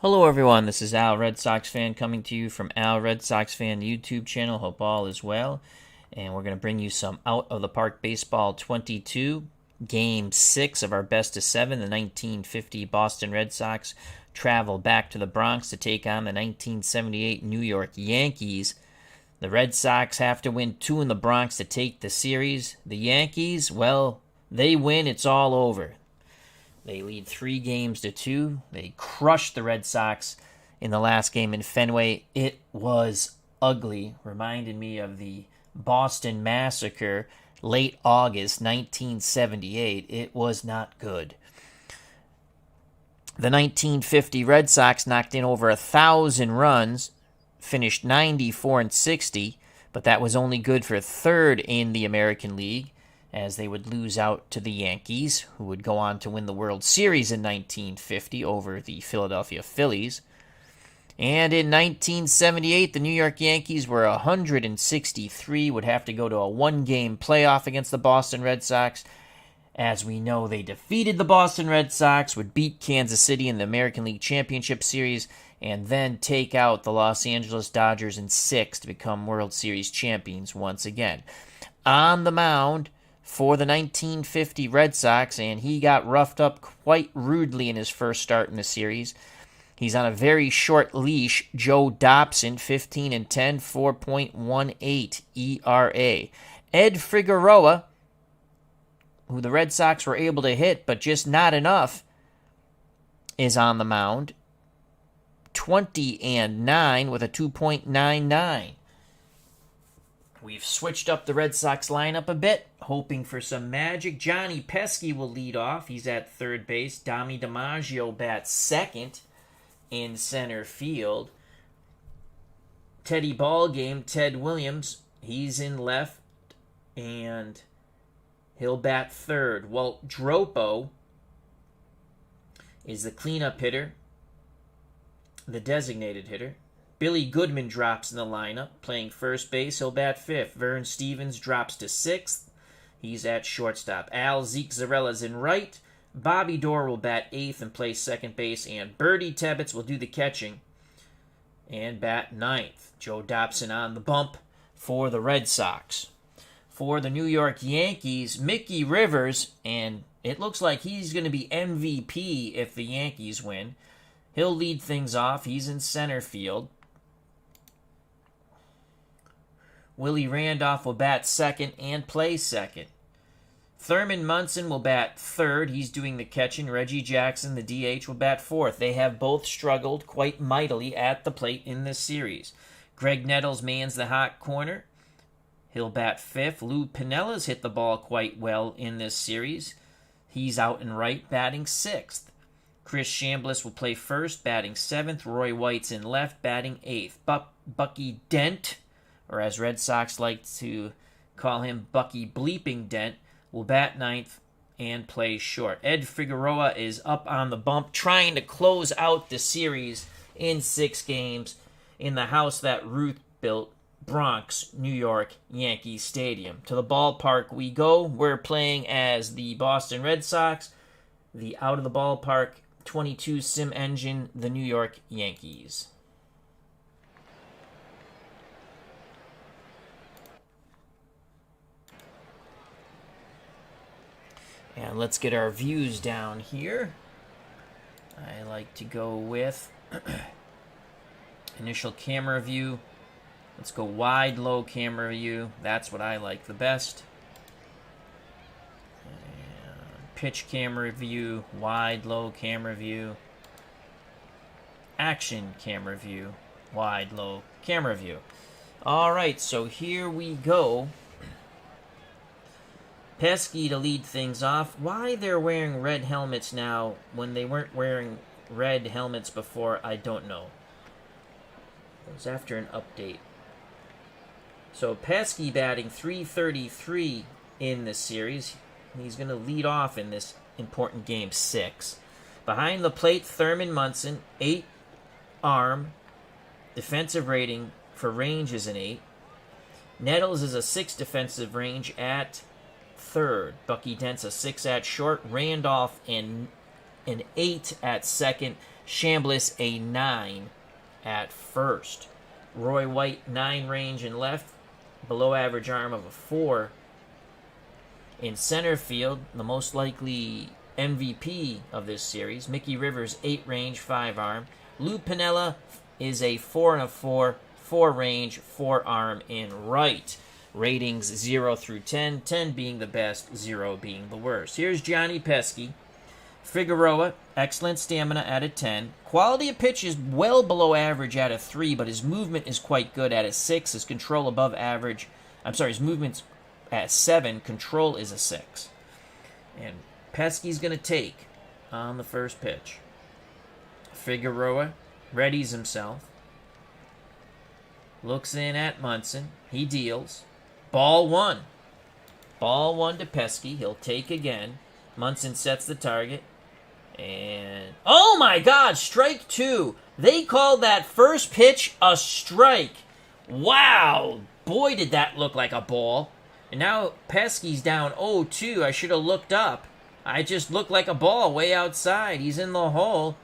Hello everyone, this is Al Red Sox Fan coming to you from Al Red Sox Fan YouTube channel. Hope all is well. And we're going to bring you some Out of the Park Baseball 22. Game 6 of our best of 7. The 1950 Boston Red Sox travel back to the Bronx to take on the 1978 New York Yankees. The Red Sox have to win 2 in the Bronx to take the series. The Yankees, well, they win, it's all over. They lead 3-2. They crushed the Red Sox in the last game in Fenway. It was ugly. Reminded me of the Boston Massacre, late August 1978. It was not good. The 1950 Red Sox knocked in over 1,000 runs, finished 94-60, but that was only good for third in the American League, as they would lose out to the Yankees, who would go on to win the World Series in 1950 over the Philadelphia Phillies. And in 1978, the New York Yankees were 163, would have to go to a one-game playoff against the Boston Red Sox. As we know, they defeated the Boston Red Sox, would beat Kansas City in the American League Championship Series, and then take out the Los Angeles Dodgers in 6 to become World Series champions once again. On the mound for the 1950 Red Sox, and he got roughed up quite rudely in his first start in the series. He's on a very short leash. Joe Dobson, 15-10, 4.18 ERA. Ed Figueroa, who the Red Sox were able to hit, but just not enough, is on the mound. 20-9 with a 2.99. We've switched up the Red Sox lineup a bit, hoping for some magic. Johnny Pesky will lead off. He's at third base. Dami DiMaggio bats second in center field. Teddy Ballgame, Ted Williams, he's in left, and he'll bat third. Walt Dropo is the cleanup hitter, the designated hitter. Billy Goodman drops in the lineup, playing first base. He'll bat fifth. Vern Stevens drops to sixth. He's at shortstop. Zeke Zarella's in right. Bobby Doerr will bat eighth and play second base. And Bertie Tebbetts will do the catching and bat ninth. Joe Dobson on the bump for the Red Sox. For the New York Yankees, Mickey Rivers, and it looks like he's going to be MVP if the Yankees win. He'll lead things off. He's in center field. Willie Randolph will bat second and play second. Thurman Munson will bat third. He's doing the catching. Reggie Jackson, the DH, will bat fourth. They have both struggled quite mightily at the plate in this series. Greg Nettles mans the hot corner. He'll bat fifth. Lou Pinella's hit the ball quite well in this series. He's out and right, batting sixth. Chris Chambliss will play first, batting seventh. Roy White's in left, batting eighth. Bucky Dent, or as Red Sox like to call him, Bucky Bleeping Dent, will bat ninth and play short. Ed Figueroa is up on the bump, trying to close out the series in 6 games in the house that Ruth built, Bronx, New York, Yankee Stadium. To the ballpark we go. We're playing as the Boston Red Sox, the Out of the Ballpark 22 sim engine, the New York Yankees. And let's get our views down here. I like to go with initial camera view. Let's go wide, low camera view. That's what I like the best. And pitch camera view, wide, low camera view. Action camera view, wide, low camera view. All right, so here we go. Pesky to lead things off. Why they're wearing red helmets now when they weren't wearing red helmets before, I don't know. It was after an update. So Pesky batting .333 in this series. He's going to lead off in this important game 6. Behind the plate, Thurman Munson, 8 arm. Defensive rating for range is an 8. Nettles is a 6 defensive range at third. Bucky Dent's a 6 at short. Randolph an 8 at second. Chambliss a 9 at first. Roy White, 9 range in left, below average arm of a 4. In center field, the most likely MVP of this series, Mickey Rivers, 8 range, 5 arm. Lou Piniella is a 4 and a 4, 4 range, 4 arm in right. Ratings 0 through 10, 10 being the best, 0 being the worst. Here's Johnny Pesky. Figueroa, excellent stamina at a 10. Quality of pitch is well below average at a 3, but his movement is quite good at a 6. His control above average. His movement's at 7. Control is a 6. And Pesky's going to take on the first pitch. Figueroa readies himself. Looks in at Munson. He deals. Ball 1. Ball 1 to Pesky. He'll take again. Munson sets the target. And, oh my God, strike 2. They called that first pitch a strike. Wow. Boy, did that look like a ball. And now Pesky's down 0-2. I should have looked up. I just looked like a ball way outside. He's in the hole.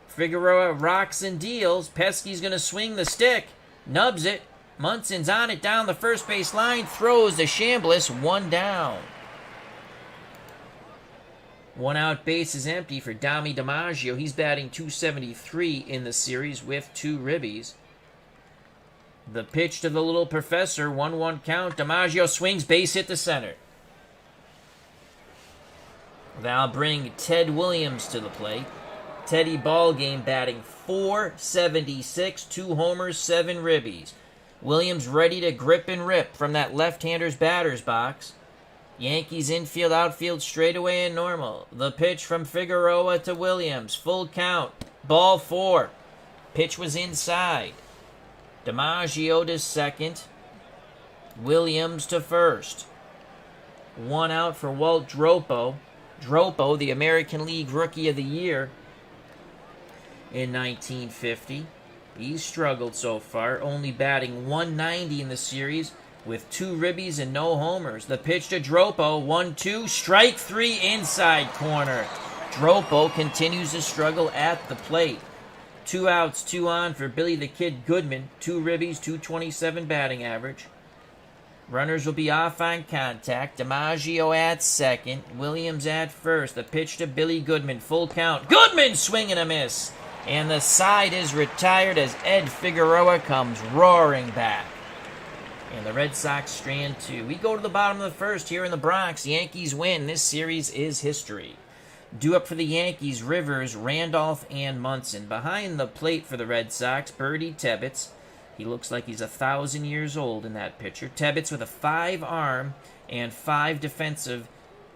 Figueroa rocks and deals. Pesky's going to swing the stick. Nubs it. Munson's on it down the first base line. Throws to Chambliss. 1 down. 1 out, base is empty for Dami DiMaggio. He's batting .273 in the series with 2 ribbies. The pitch to the little professor. 1-1 count. DiMaggio swings, base hit to center. That'll bring Ted Williams to the plate. Teddy Ballgame batting .476, 2 homers, 7 ribbies. Williams ready to grip and rip from that left-hander's batter's box. Yankees infield, outfield, straightaway and normal. The pitch from Figueroa to Williams. Full count. Ball 4. Pitch was inside. DiMaggio to second. Williams to first. 1 out for Walt Dropo. Dropo, the American League Rookie of the Year in 1950. He's struggled so far, only batting .190 in the series with 2 ribbies and no homers. The pitch to Dropo, 1-2, strike 3 inside corner. Dropo continues to struggle at the plate. 2 outs, 2 on for Billy the Kid Goodman, 2 ribbies, .227 batting average. Runners will be off on contact. DiMaggio at second, Williams at first. The pitch to Billy Goodman, full count. Goodman swing and a miss. And the side is retired as Ed Figueroa comes roaring back. And the Red Sox strand 2. We go to the bottom of the first here in the Bronx. Yankees win. This series is history. Due up for the Yankees, Rivers, Randolph, and Munson. Behind the plate for the Red Sox, Birdie Tebbetts. He looks like he's 1,000 years old in that picture. Tebbetts with a 5 arm and 5 defensive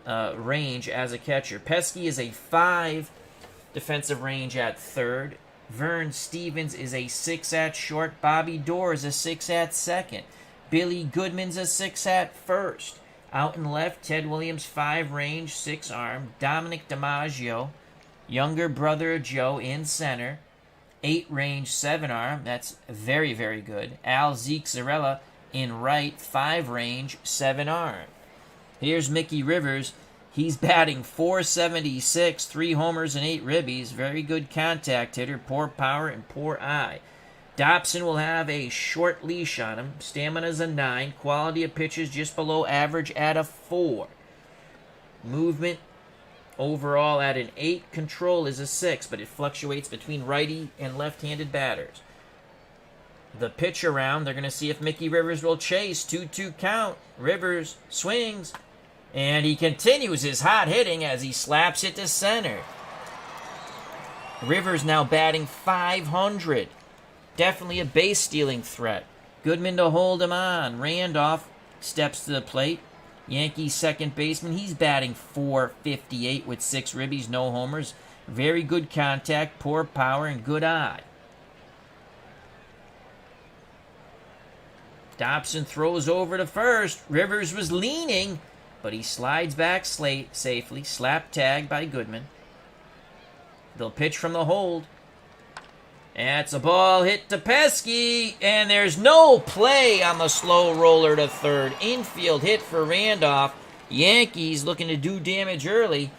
range as a catcher. Pesky is a 5 defensive range at third. Vern Stevens is a 6 at short. Bobby Doerr is a 6 at second. Billy Goodman's a 6 at first. Out and left, Ted Williams, 5 range, 6 arm. Dominic DiMaggio, younger brother of Joe, in center. 8 range, 7 arm. That's very, very good. Al Zarella in right, 5 range, 7 arm. Here's Mickey Rivers. He's batting .476, 3 homers and 8 ribbies. Very good contact hitter, poor power and poor eye. Dobson will have a short leash on him. Stamina's a 9. Quality of pitches just below average at a 4. Movement overall at an 8. Control is a 6, but it fluctuates between righty and left-handed batters. The pitch around, they're going to see if Mickey Rivers will chase. 2-2 count. Rivers swings, and he continues his hot hitting as he slaps it to center. Rivers now batting .500. Definitely a base-stealing threat. Goodman to hold him on. Randolph steps to the plate. Yankees second baseman. He's batting .458 with 6 ribbies, no homers. Very good contact, poor power, and good eye. Dobson throws over to first. Rivers was leaning, but he slides back safely. Slap tag by Goodman. They'll pitch from the hold. That's a ball hit to Pesky, and there's no play on the slow roller to third. Infield hit for Randolph. Yankees looking to do damage early.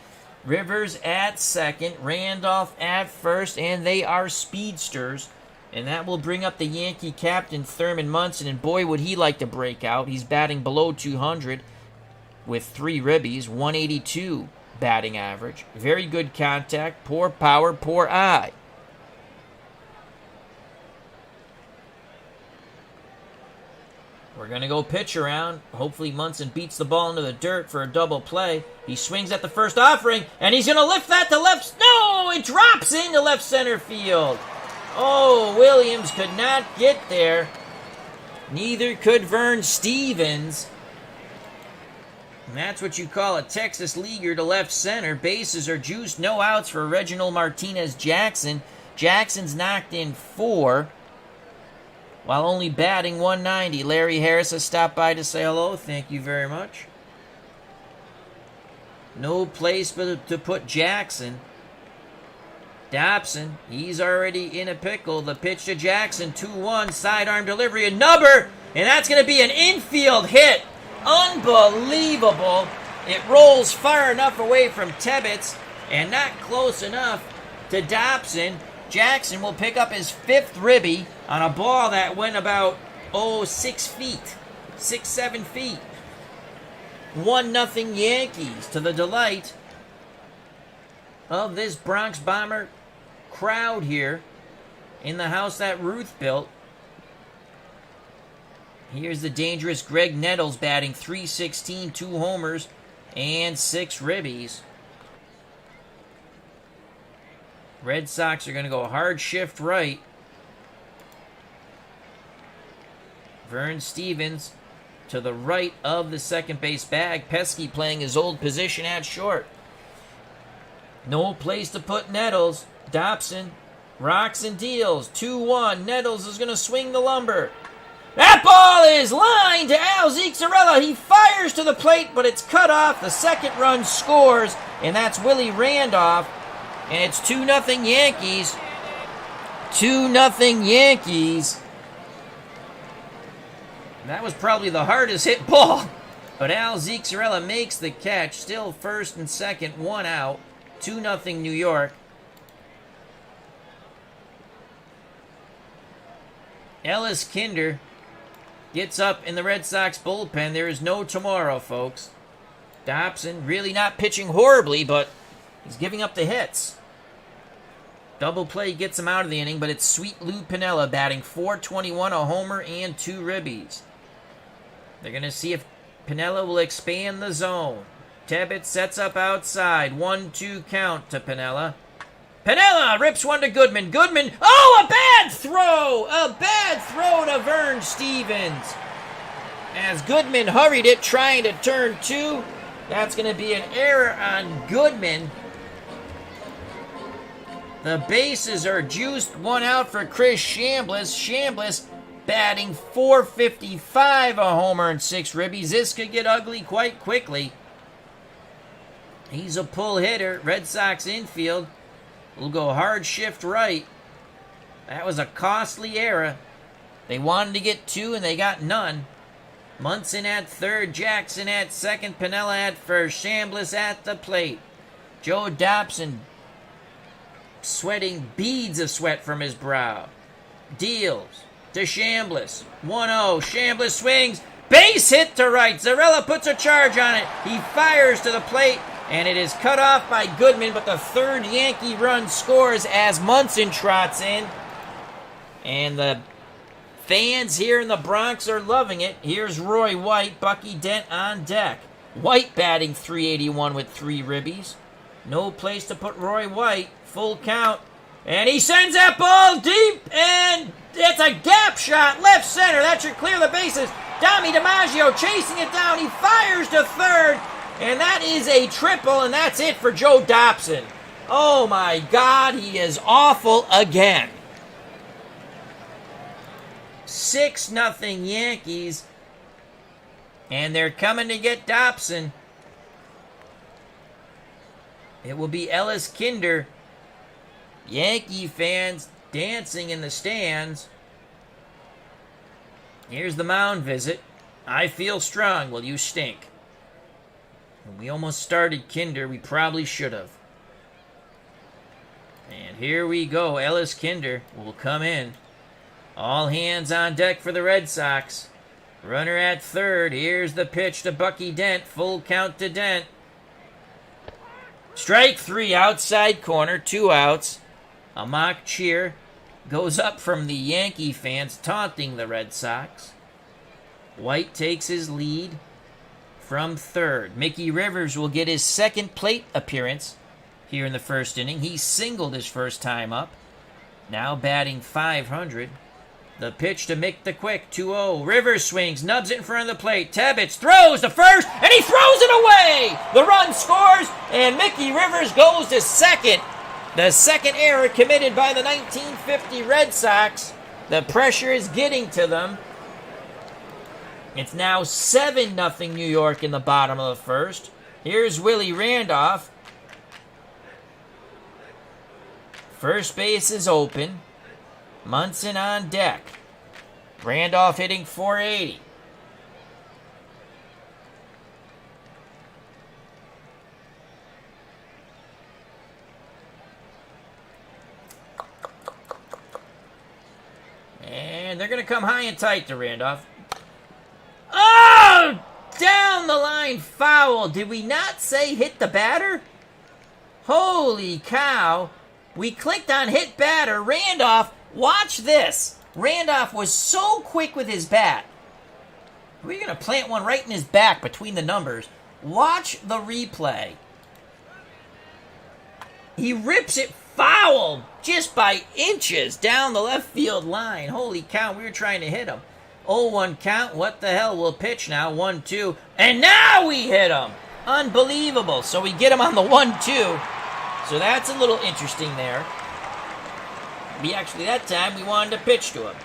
Rivers at second, Randolph at first, and they are speedsters. And that will bring up the Yankee captain, Thurman Munson, and boy, would he like to break out. He's batting below 200 with 3 ribbies, 182 batting average. Very good contact, poor power, poor eye. We're going to go pitch around. Hopefully Munson beats the ball into the dirt for a double play. He swings at the first offering, and he's going to lift that to left. No, it drops into left center field. Oh, Williams could not get there. Neither could Vern Stevens. And that's what you call a Texas leaguer to left center. Bases are juiced. No outs for Reginald Martinez-Jackson. Jackson's knocked in 4 while only batting 190. Larry Harris has stopped by to say hello. Thank you very much. No place to put Jackson. Dobson, he's already in a pickle. The pitch to Jackson, 2-1, sidearm delivery, a nubber, and that's going to be an infield hit. Unbelievable. It rolls far enough away from Tebbets and not close enough to Dobson. Jackson will pick up his 5th ribby on a ball that went about, 6 feet, 6-7 feet. 1-0 Yankees, to the delight of this Bronx Bomber crowd here in the house that Ruth built. Here's the dangerous Greg Nettles batting .316, 2 homers, and 6 ribbies. Red Sox are going to go hard shift right. Vern Stevens to the right of the second base bag. Pesky playing his old position at short. No place to put Nettles. Dobson rocks and deals. 2-1. Nettles is going to swing the lumber. That ball is lined to Al Zixarella. He fires to the plate, but it's cut off. The second run scores, and that's Willie Randolph. And it's 2-0 Yankees. 2-0 Yankees. That was probably the hardest hit ball. But Al Zixarella makes the catch. Still first and second, 1 out. 2-0 New York. Ellis Kinder gets up in the Red Sox bullpen. There is no tomorrow, folks. Dobson really not pitching horribly, but he's giving up the hits. Double play gets him out of the inning, but it's Sweet Lou Piniella batting .421, a homer, and 2 ribbies. They're going to see if Piniella will expand the zone. Tebbett sets up outside. 1-2 count to Piniella. Piniella rips one to Goodman. Goodman, a bad throw! A bad throw to Vern Stevens. As Goodman hurried it, trying to turn 2. That's going to be an error on Goodman. The bases are juiced. 1 out for Chris Chambliss. Chambliss batting .455, a homer and 6 ribbies. This could get ugly quite quickly. He's a pull hitter. Red Sox infield will go hard shift right. That was a costly error. They wanted to get 2 and they got none. Munson at third, Jackson at second, Piniella at first, Chambliss at the plate. Joe Dobson sweating beads of sweat from his brow. Deals to Chambliss. 1-0. Chambliss swings. Base hit to right. Zarella puts a charge on it. He fires to the plate, and it is cut off by Goodman, but the third Yankee run scores as Munson trots in. And the fans here in the Bronx are loving it. Here's Roy White, Bucky Dent on deck. White batting .381 with 3 ribbies. No place to put Roy White. Full count. And he sends that ball deep, and it's a gap shot, left center. That should clear the bases. Tommy DiMaggio chasing it down. He fires to third, and that is a triple, and that's it for Joe Dobson. Oh, my God, he is awful again. 6-0 Yankees, and they're coming to get Dobson. It will be Ellis Kinder. Yankee fans dancing in the stands. Here's the mound visit. I feel strong. Well, you stink. We almost started Kinder. We probably should have. And here we go. Ellis Kinder will come in. All hands on deck for the Red Sox. Runner at third. Here's the pitch to Bucky Dent. Full count to Dent. Strike three, outside corner, 2 outs. A mock cheer goes up from the Yankee fans taunting the Red Sox. White takes his lead from third. Mickey Rivers will get his second plate appearance here in the first inning. He singled his first time up. Now batting .500. The pitch to Mick the Quick, 2-0. Rivers swings, nubs it in front of the plate. Tebbets throws to first, and he throws it away! The run scores, and Mickey Rivers goes to second. The second error committed by the 1950 Red Sox. The pressure is getting to them. It's now 7-0 New York in the bottom of the first. Here's Willie Randolph. First base is open. Munson on deck. Randolph hitting .480. And they're going to come high and tight to Randolph. Oh! Down the line foul. Did we not say hit the batter? Holy cow. We clicked on hit batter. Randolph, watch this. Randolph was so quick with his bat. We're going to plant one right in his back between the numbers. Watch the replay. He rips it foul just by inches down the left field line. Holy cow, we were trying to hit him. 0-1 count. What the hell? We'll pitch now. 1-2. And now we hit him. Unbelievable. So we get him on the 1-2. So that's a little interesting there. That time we wanted to pitch to him.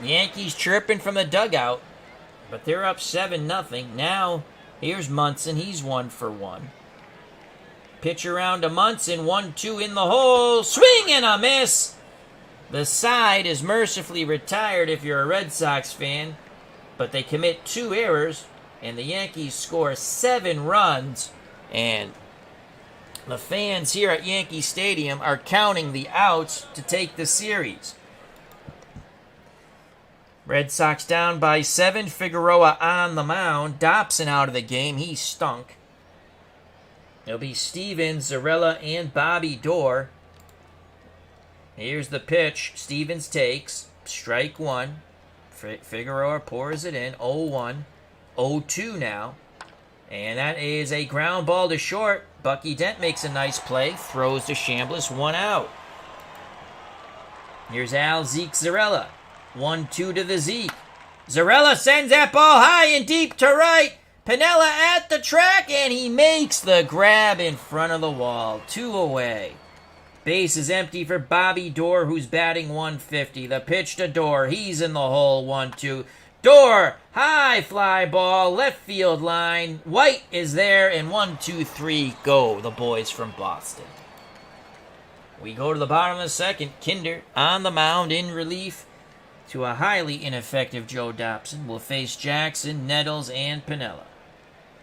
Yankees chirping from the dugout, but they're up 7-0. Now, here's Munson. He's 1 for 1. Pitch around to Munson. 1-2 in the hole. Swing and a miss. The side is mercifully retired if you're a Red Sox fan, but they commit 2 errors, and the Yankees score 7 runs, and the fans here at Yankee Stadium are counting the outs to take the series. Red Sox down by 7. Figueroa on the mound. Dobson out of the game. He stunk. It'll be Stevens, Zarella, and Bobby Doerr. Here's the pitch. Stevens takes. Strike 1. Figueroa pours it in. 0-1. 0-2 now. And that is a ground ball to short. Bucky Dent makes a nice play. Throws to Chambliss. 1 out. Here's Al Zeke Zarella. 1-2 to the Zeke. Zarella sends that ball high and deep to right. Piniella at the track, and he makes the grab in front of the wall. 2 away. Base is empty for Bobby Doerr, who's batting .150. The pitch to Doerr. He's in the hole. 1-2. Doerr, high fly ball, left field line. White is there, and 1-2-3 go, the boys from Boston. We go to the bottom of the second. Kinder on the mound in relief to a highly ineffective Joe Dobson. Will face Jackson, Nettles, and Piniella.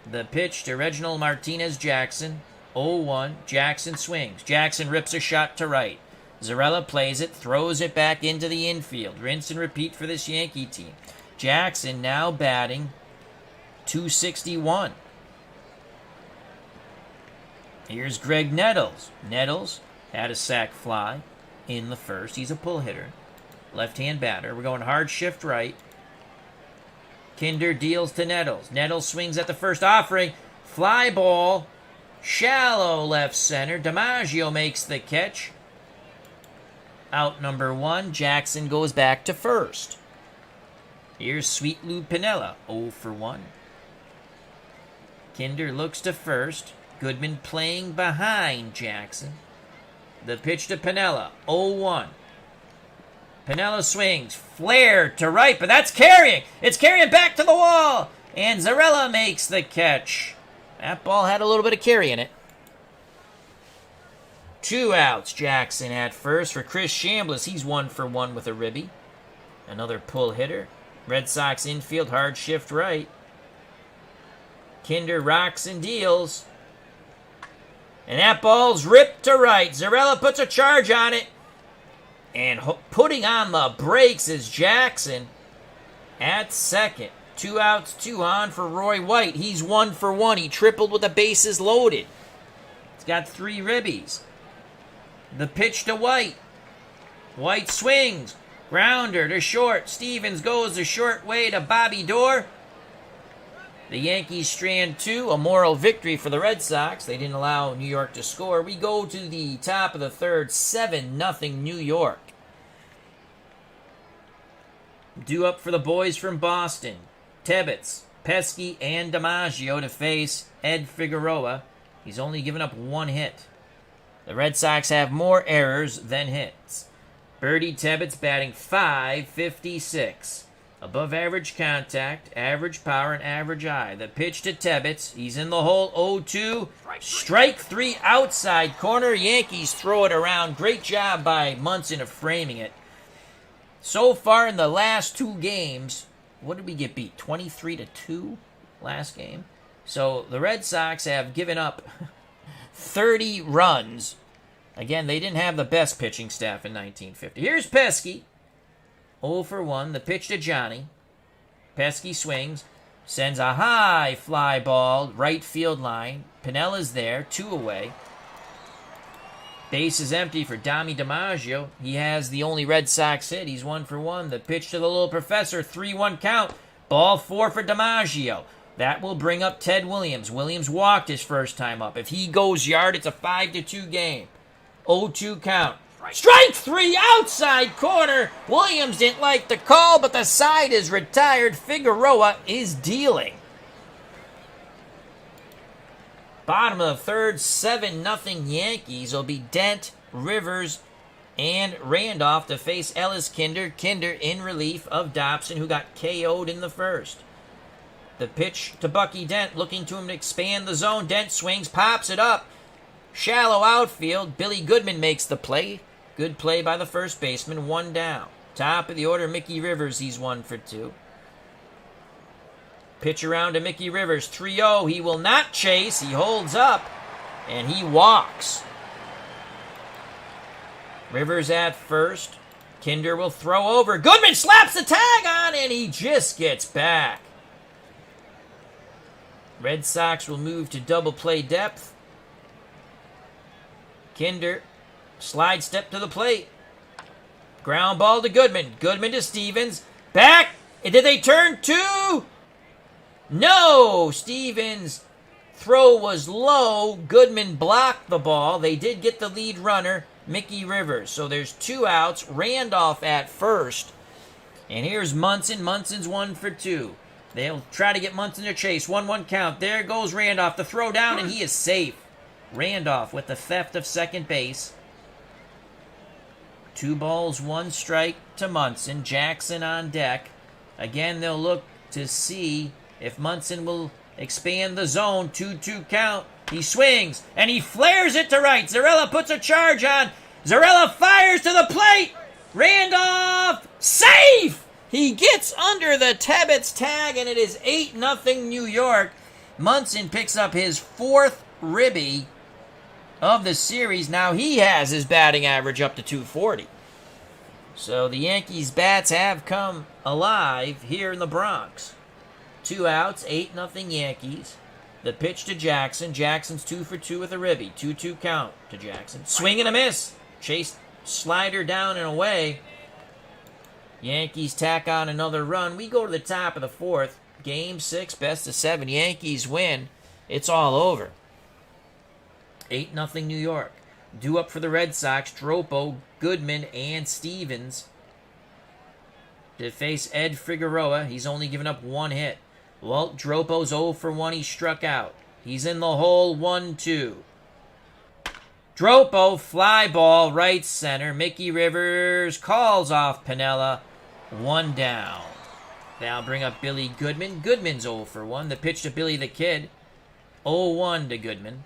The pitch to Reginald Martinez-Jackson. 0-1. Jackson swings. Jackson rips a shot to right. Zarella plays it, throws it back into the infield. Rinse and repeat for this Yankee team. Jackson now batting .261. Here's Greg Nettles. Nettles had a sac fly in the first. He's a pull hitter. Left-hand batter. We're going hard shift right. Kinder deals to Nettles. Nettles swings at the first offering. Fly ball. Shallow left center. DiMaggio makes the catch. Out number 1. Jackson goes back to first. Here's Sweet Lou Piniella, 0 for 1. Kinder looks to first. Goodman playing behind Jackson. The pitch to Piniella, 0-1. Piniella swings, flare to right, but that's carrying. It's carrying back to the wall, and Zarella makes the catch. That ball had a little bit of carry in it. 2 outs, Jackson at first for Chris Chambliss. He's 1 for 1 with a ribby. Another pull hitter. Red Sox infield, hard shift right. Kinder rocks and deals. And that ball's ripped to right. Zarella puts a charge on it. And putting on the brakes is Jackson at second. 2 outs, 2 on for Roy White. He's 1 for 1. He tripled with the bases loaded. He's got 3 ribbies. The pitch to White. White swings. Grounder to short. Stevens goes the short way to Bobby Doerr. The Yankees strand 2. A moral victory for the Red Sox. They didn't allow New York to score. We go to the top of the third. 7-0 New York. Due up for the boys from Boston. Tebbets, Pesky, and DiMaggio to face Ed Figueroa. He's only given up 1 hit. The Red Sox have more errors than hits. Birdie Tebbets batting .556. Above average contact, average power, and average eye. The pitch to Tebbets. He's in the hole, 0-2. Strike 3 outside corner. Yankees throw it around. Great job by Munson of framing it. So far in the last 2 games, what did we get beat? 23-2 last game. So the Red Sox have given up 30 runs. Again, they didn't have the best pitching staff in 1950. Here's Pesky. 0 for 1. The pitch to Johnny. Pesky swings. Sends a high fly ball. Right field line. Pinella's there. 2 away. Base is empty for Dami DiMaggio. He has the only Red Sox hit. He's 1 for 1. The pitch to the little professor. 3-1 count. Ball 4 for DiMaggio. That will bring up Ted Williams. Williams walked his first time up. If he goes yard, it's a 5-2 game. 0-2 count. Strike 3 outside corner. Williams didn't like the call, but the side is retired. Figueroa is dealing. Bottom of the third, 7-0 Yankees. Will be Dent, Rivers, and Randolph to face Ellis Kinder. Kinder in relief of Dobson, who got KO'd in the first. The pitch to Bucky Dent, looking to him to expand the zone. Dent swings, pops it up. Shallow outfield. Billy Goodman makes the play. Good play by the first baseman. 1 down. Top of the order, Mickey Rivers. He's 1 for 2. Pitch around to Mickey Rivers. 3-0. He will not chase. He holds up. And he walks. Rivers at first. Kinder will throw over. Goodman slaps the tag on, and he just gets back. Red Sox will move to double play depth. Kinder, slide step to the plate. Ground ball to Goodman. Goodman to Stevens. Back. Did they turn 2? No. Stevens' throw was low. Goodman blocked the ball. They did get the lead runner, Mickey Rivers. So there's 2 outs. Randolph at first. And here's Munson. Munson's 1 for 2. They'll try to get Munson to chase. 1-1 count. There goes Randolph. The throw down, and he is safe. Randolph with the theft of second base. 2 balls, 1 strike to Munson. Jackson on deck. Again, they'll look to see if Munson will expand the zone. 2-2 count. He swings, and he flares it to right. Zarella puts a charge on. Zarella fires to the plate. Randolph, safe! He gets under the Tebbets tag, and it is 8-0 New York. Munson picks up his 4th ribby of the series. Now he has his batting average up to .240. So the Yankees' bats have come alive here in the Bronx. 2 outs, 8-0 Yankees. The pitch to Jackson. Jackson's 2 for 2 with a ribby. 2-2 count to Jackson. Swing and a miss. Chase slider down and away. Yankees tack on another run. We go to the top of the 4th. Game 6, best of 7. Yankees win. It's all over. 8-0 New York. Due up for the Red Sox, Dropo, Goodman, and Stevens to face Ed Figueroa. He's only given up 1 hit. Walt Dropo's 0 for 1. He struck out. He's in the hole, 1-2. Dropo, fly ball, right center. Mickey Rivers calls off Pinella. 1 down. Now bring up Billy Goodman. Goodman's 0 for 1. The pitch to Billy the Kid. 0-1 to Goodman.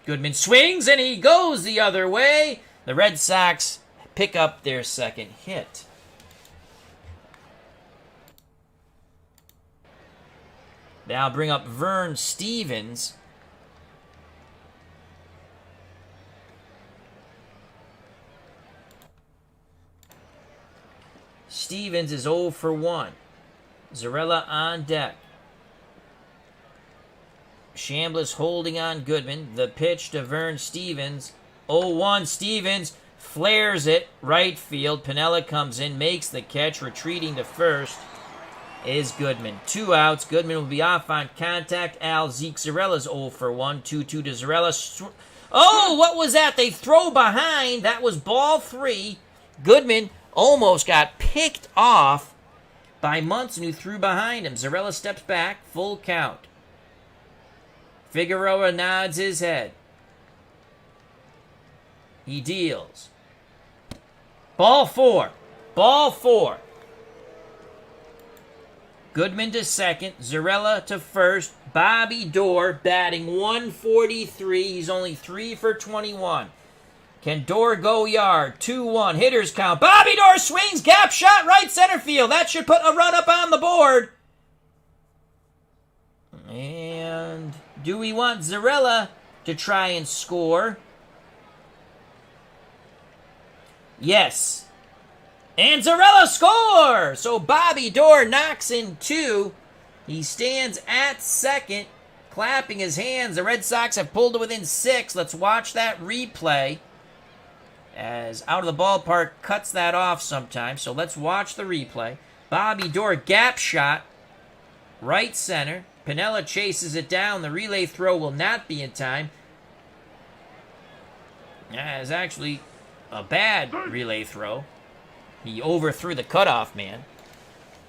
Goodman swings, and he goes the other way. The Red Sox pick up their 2nd hit. Now bring up Vern Stevens. Stevens is 0 for 1. Zarella on deck. Chambliss holding on Goodman. The pitch to Vern Stevens. 0-1. Stevens flares it. Right field. Piniella comes in. Makes the catch. Retreating to first is Goodman. 2 outs. Goodman will be off on contact. Zeke Zarella's 0 for 1. 2-2 to Zarella. Oh, what was that? They throw behind. That was ball 3. Goodman almost got picked off by Munson, who threw behind him. Zarella steps back. Full count. Figueroa nods his head. He deals. Ball 4. Ball 4. Goodman to second. Zarella to first. Bobby Doerr batting 143. He's only 3 for 21. Can Doerr go yard? 2-1. Hitters count. Bobby Doerr swings. Gap shot right center field. That should put a run up on the board. And do we want Zarella to try and score? Yes. And Zarella scores! So Bobby Doerr knocks in 2. He stands at second, clapping his hands. The Red Sox have pulled to within 6. Let's watch that replay, as Out of the Ballpark cuts that off sometimes. So let's watch the replay. Bobby Doerr gap shot, right center. Piniella chases it down. The relay throw will not be in time. It's actually a bad relay throw. He overthrew the cutoff man.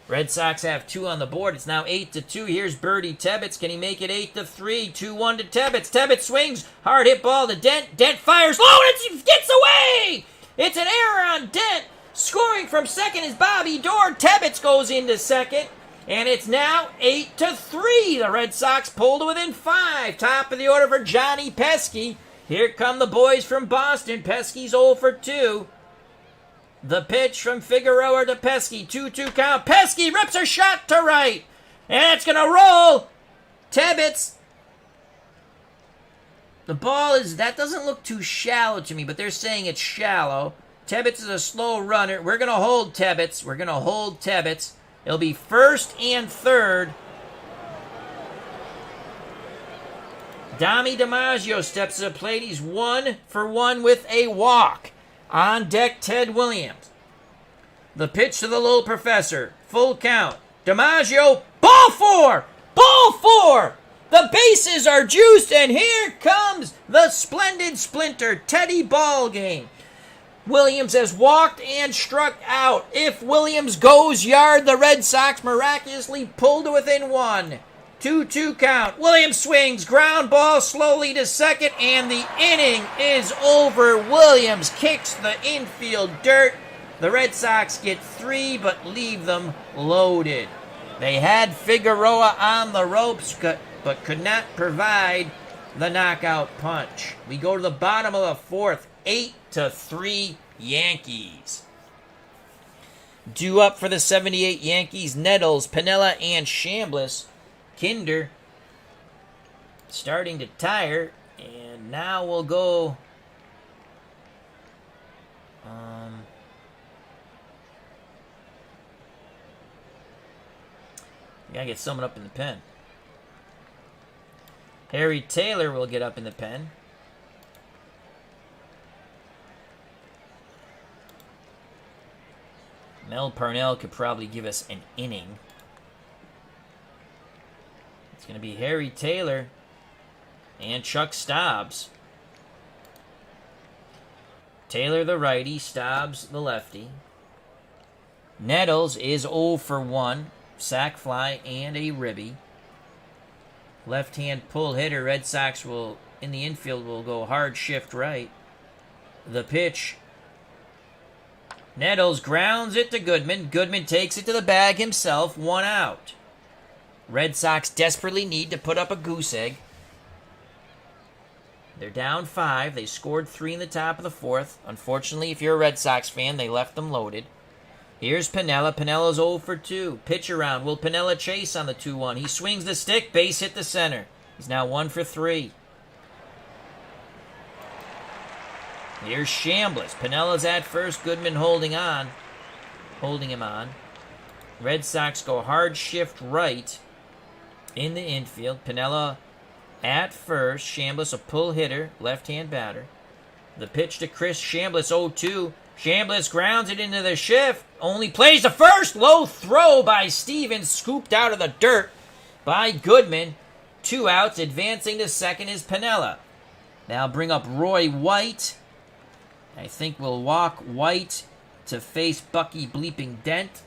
Red Sox have 2 on the board. It's now 8-2. Here's Birdie Tebbetts. Can he make it 8-3? 2-1 to Tebbetts. Tebbetts swings. Hard hit ball to Dent. Dent fires low and it gets away! It's an error on Dent. Scoring from second is Bobby Doerr. Tebbetts goes into second. And it's now 8-3. The Red Sox pull to within 5. Top of the order for Johnny Pesky. Here come the boys from Boston. Pesky's 0 for 2. The pitch from Figueroa to Pesky. 2-2 count. Pesky rips a shot to right. And it's going to roll. Tebbetts. The ball is, that doesn't look too shallow to me, but they're saying it's shallow. Tebbetts is a slow runner. We're going to hold Tebbetts. We're going to hold Tebbetts. It'll be first and third. Dami DiMaggio steps to the plate. He's 1 for 1 with a walk. On deck, Ted Williams. The pitch to the little professor. Full count. DiMaggio, ball 4! Ball 4! The bases are juiced, and here comes the splendid splinter, Teddy Ballgame. Williams has walked and struck out. If Williams goes yard, the Red Sox miraculously pull to within 1. 2-2 count. Williams swings. Ground ball slowly to second, and the inning is over. Williams kicks the infield dirt. The Red Sox get 3, but leave them loaded. They had Figueroa on the ropes, but could not provide the knockout punch. We go to the bottom of the 4th. 8-3 Yankees. Due up for the 78 Yankees, Nettles, Piniella, and Chambliss. Kinder starting to tire, and now we'll go gotta get someone up in the pen. Harry Taylor will get up in the pen. Mel Parnell could probably give us an inning. It's going to be Harry Taylor and Chuck Stobbs. Taylor the righty, Stobbs the lefty. Nettles is 0 for 1. Sac fly and a ribby. Left-hand pull hitter. Red Sox will, in the infield, will go hard shift right. The pitch. Nettles grounds it to Goodman. Goodman takes it to the bag himself. 1 out. Red Sox desperately need to put up a goose egg. They're down 5. They scored 3 in the top of the 4th. Unfortunately, if you're a Red Sox fan, they left them loaded. Here's Piniella. Piniella's 0 for 2. Pitch around. Will Piniella chase on the 2-1? He swings the stick. Base hit the center. He's now 1 for 3. Here's Chambliss. Piniella's at first. Goodman holding him on. Red Sox go hard shift right in the infield. Piniella at first. Chambliss a pull hitter, left-hand batter. The pitch to Chris Chambliss, 0-2. Chambliss grounds it into the shift. Only plays the first. Low throw by Stevens. Scooped out of the dirt by Goodman. 2 outs. Advancing to second is Piniella. Now bring up Roy White. I think we'll walk White to face Bucky bleeping Dent.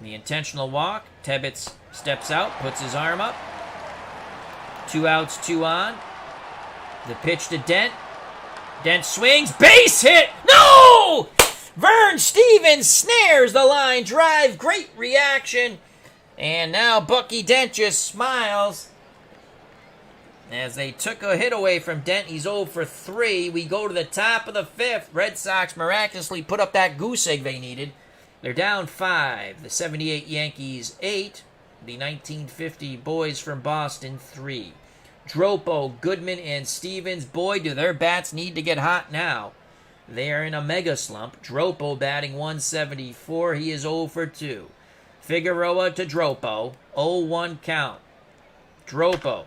The intentional walk. Tebbets steps out, puts his arm up. 2 outs, 2 on. The pitch to Dent. Dent swings, base hit. No! Vern Stevens snares the line drive. Great reaction. And now Bucky Dent just smiles. As they took a hit away from Dent, he's 0 for 3. We go to the top of the 5th. Red Sox miraculously put up that goose egg they needed. They're down 5. The 78 Yankees 8. The 1950 boys from Boston 3. Dropo, Goodman, and Stevens. Boy, do their bats need to get hot now. They are in a mega slump. Dropo batting 174. He is 0 for 2. Figueroa to Dropo. 0-1 count. Dropo.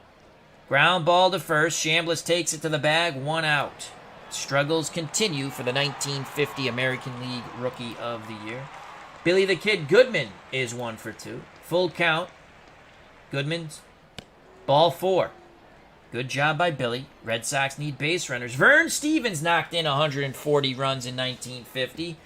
Ground ball to first. Chambliss takes it to the bag. 1 out. Struggles continue for the 1950 American League Rookie of the Year. Billy the Kid Goodman is 1 for 2. Full count. Goodman's ball 4. Good job by Billy. Red Sox need base runners. Vern Stevens knocked in 140 runs in 1950,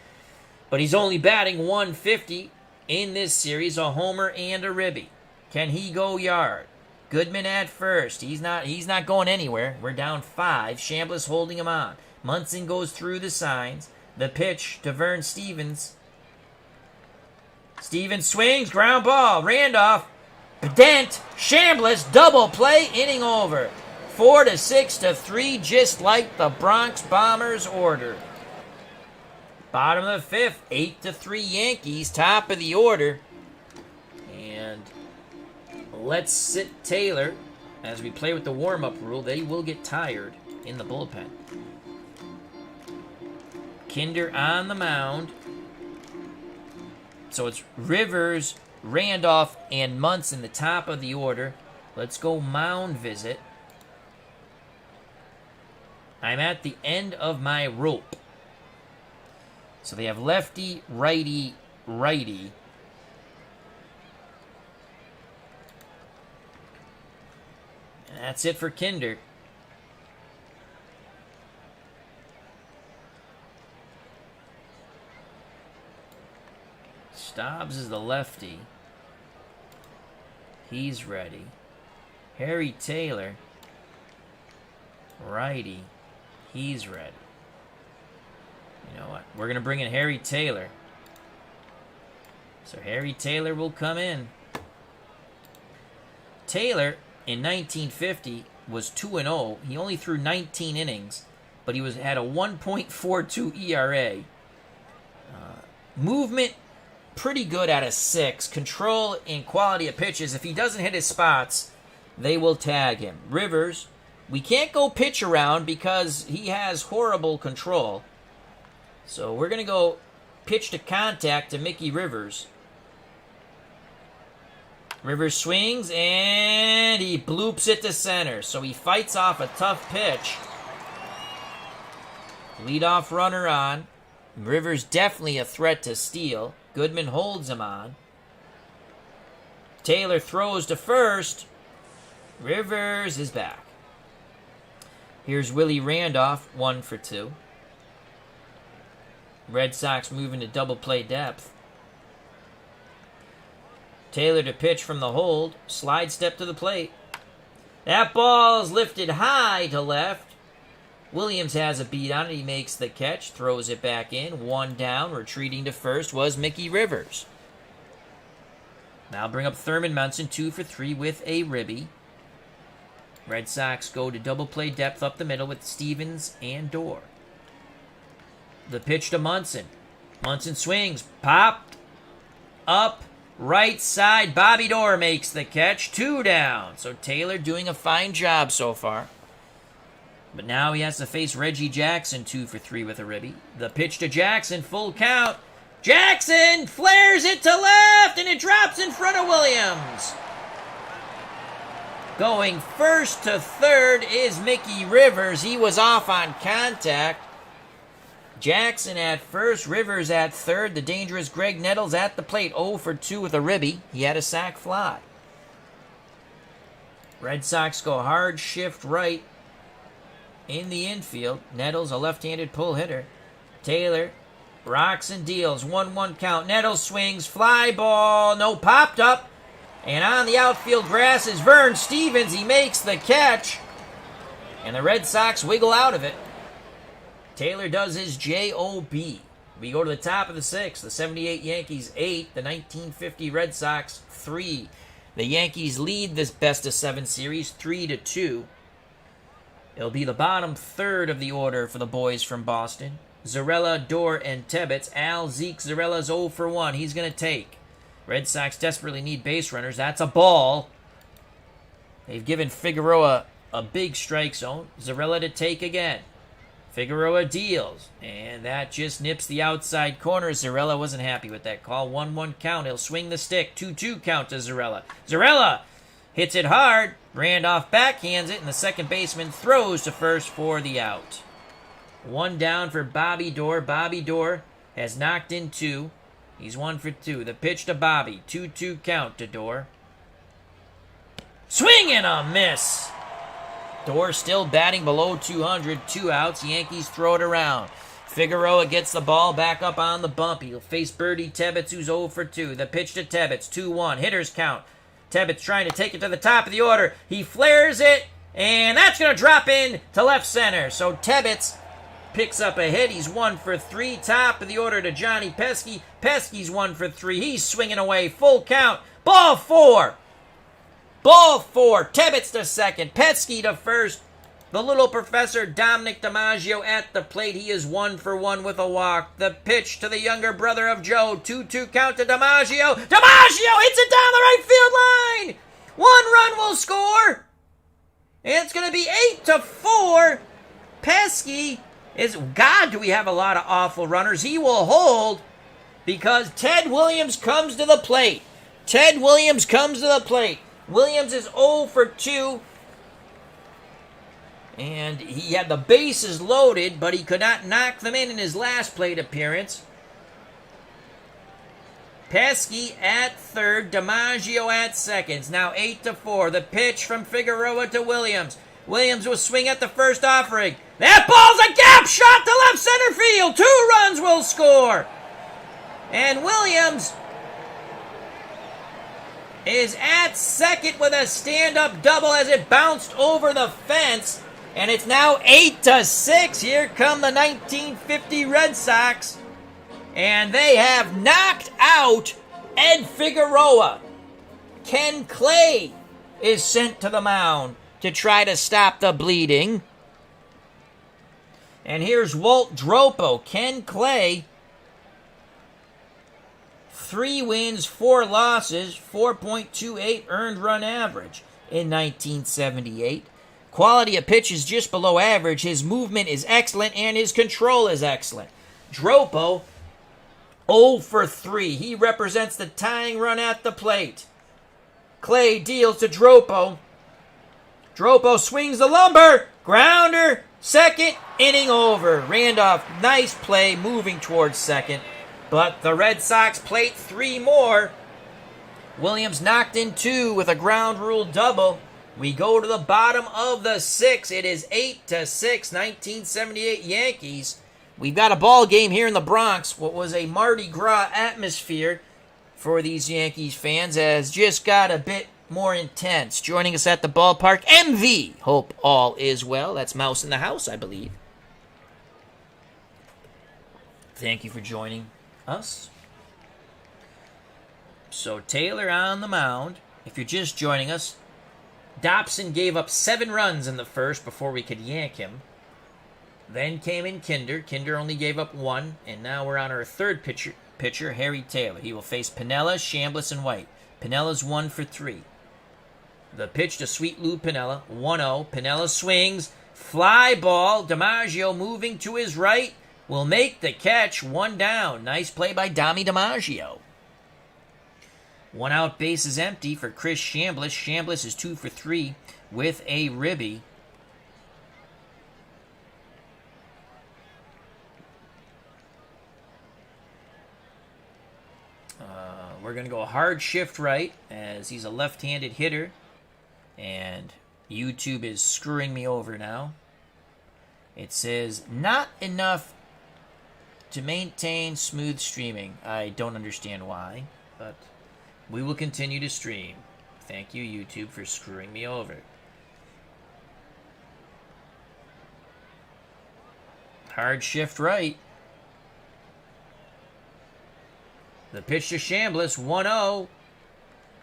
but he's only batting 150 in this series, a homer and a ribby. Can he go yard? Goodman at first. He's not going anywhere. We're down 5. Chambliss holding him on. Munson goes through the signs. The pitch to Vern Stevens. Stevens swings, ground ball. Randolph. Dent, Chambliss, double play, inning over. 4-6-3, just like the Bronx Bombers ordered. Bottom of the 5th, 8-3 Yankees, top of the order. And let's sit Taylor as we play with the warm-up rule. They will get tired in the bullpen. Kinder on the mound. So it's Rivers, Randolph, and Munson, the top of the order. Let's go mound visit. I'm at the end of my rope. So they have lefty, righty, righty. And that's it for Kinder. Stobbs is the lefty. He's ready. Harry Taylor, righty. He's ready. You know what? We're going to bring in Harry Taylor. So Harry Taylor will come in. Taylor, in 1950, was 2-0. He only threw 19 innings, but he had a 1.42 ERA. Movement, pretty good at a 6. Control and quality of pitches. If he doesn't hit his spots, they will tag him. Rivers, we can't go pitch around because he has horrible control. So we're going to go pitch to contact to Mickey Rivers. Rivers swings, and he bloops it to center. So he fights off a tough pitch. Leadoff runner on. Rivers definitely a threat to steal. Goodman holds him on. Taylor throws to first. Rivers is back. Here's Willie Randolph, 1 for 2. Red Sox moving to double play depth. Taylor to pitch from the hold. Slide step to the plate. That ball is lifted high to left. Williams has a beat on it. He makes the catch. Throws it back in. 1 down. Retreating to first was Mickey Rivers. Now bring up Thurman Munson, 2 for 3 with a ribby. Red Sox go to double play depth up the middle with Stevens and Dorr. The pitch to Munson. Munson swings. Popped. Up. Right side. Bobby Doerr makes the catch. 2 down. So Taylor doing a fine job so far. But now he has to face Reggie Jackson, 2 for 3 with a ribby. The pitch to Jackson, full count. Jackson flares it to left, and it drops in front of Williams. Going first to third is Mickey Rivers. He was off on contact. Jackson at first, Rivers at third. The dangerous Greg Nettles at the plate, 0 for 2 with a ribby. He had a sac fly. Red Sox go hard shift right in the infield. Nettles, a left-handed pull hitter. Taylor rocks and deals. 1-1 count. Nettles swings. Fly ball. No, popped up. And on the outfield grass is Vern Stevens. He makes the catch. And the Red Sox wiggle out of it. Taylor does his J-O-B. We go to the top of the 6th. The 78 Yankees 8. The 1950 Red Sox 3. The Yankees lead this best-of-7 series 3-2. It'll be the bottom third of the order for the boys from Boston. Zarella, Doerr, and Tebbetts. Zeke Zarella's 0 for 1. He's going to take. Red Sox desperately need base runners. That's a ball. They've given Figueroa a big strike zone. Zarella to take again. Figueroa deals. And that just nips the outside corner. Zarella wasn't happy with that call. 1-1 count. He'll swing the stick. 2-2 count to Zarella. Zarella hits it hard. Randolph backhands it, and the second baseman throws to first for the out. 1 down for Bobby Doerr. Bobby Doerr has knocked in 2. He's 1 for 2. The pitch to Bobby. 2-2 count to Doerr. Swing and a miss. Doerr still batting below 200. 2 outs. Yankees throw it around. Figueroa gets the ball back up on the bump. He'll face Birdie Tebbetts, who's 0 for 2. The pitch to Tebbetts. 2-1. Hitters count. Tebbetts trying to take it to the top of the order. He flares it, and that's going to drop in to left center. So Tebbetts picks up a hit. He's 1 for 3. Top of the order to Johnny Pesky. Pesky's 1 for 3. He's swinging away. Full count. Ball 4. Ball 4. Tebbetts to second. Pesky to first. The little professor, Dominic DiMaggio, at the plate. He is 1 for 1 with a walk. The pitch to the younger brother of Joe. 2-2 count to DiMaggio. DiMaggio hits it down the right field line. 1 run will score. And it's going to be 8-4. Pesky is... God, do we have a lot of awful runners. He will hold because Ted Williams comes to the plate. Ted Williams comes to the plate. Williams is 0 for 2. And he had the bases loaded, but he could not knock them in his last plate appearance. Pesky at third, DiMaggio at second. It's now 8-4. The pitch from Figueroa to Williams. Williams will swing at the first offering. That ball's a gap shot to left center field. 2 runs will score. And Williams is at second with a stand-up double as it bounced over the fence. And it's now 8-6. Here come the 1950 Red Sox. And they have knocked out Ed Figueroa. Ken Clay is sent to the mound to try to stop the bleeding. And here's Walt Dropo. Ken Clay, 3 wins, 4 losses, 4.28 earned run average in 1978. Quality of pitch is just below average. His movement is excellent, and his control is excellent. Dropo, 0 for 3. He represents the tying run at the plate. Clay deals to Dropo. Dropo swings the lumber. Grounder. Second. Inning over. Randolph, nice play, moving towards second. But the Red Sox plate 3 more. Williams knocked in 2 with a ground rule double. We go to the bottom of the 6th. It is 8-6, 1978 Yankees. We've got a ball game here in the Bronx. What was a Mardi Gras atmosphere for these Yankees fans has just got a bit more intense. Joining us at the ballpark, MV. Hope all is well. That's Mouse in the house, I believe. Thank you for joining us. So Taylor on the mound. If you're just joining us, Dobson gave up 7 runs in the first before we could yank him. Then came in Kinder. Kinder only gave up 1, and now we're on our third pitcher, Harry Taylor. He will face Piniella, Chambliss, and White. Pinella's 1 for 3. The pitch to Sweet Lou Piniella, 1-0. Piniella swings, fly ball. DiMaggio moving to his right will make the catch, 1 down. Nice play by Tommy DiMaggio. 1 out, base is empty for Chris Chambliss. Chambliss is 2 for 3 with a ribby. We're going to go hard shift right as he's a left-handed hitter. And YouTube is screwing me over now. It says, not enough to maintain smooth streaming. I don't understand why, but we will continue to stream. Thank you, YouTube, for screwing me over. Hard shift right. The pitch to Chambliss, 1-0.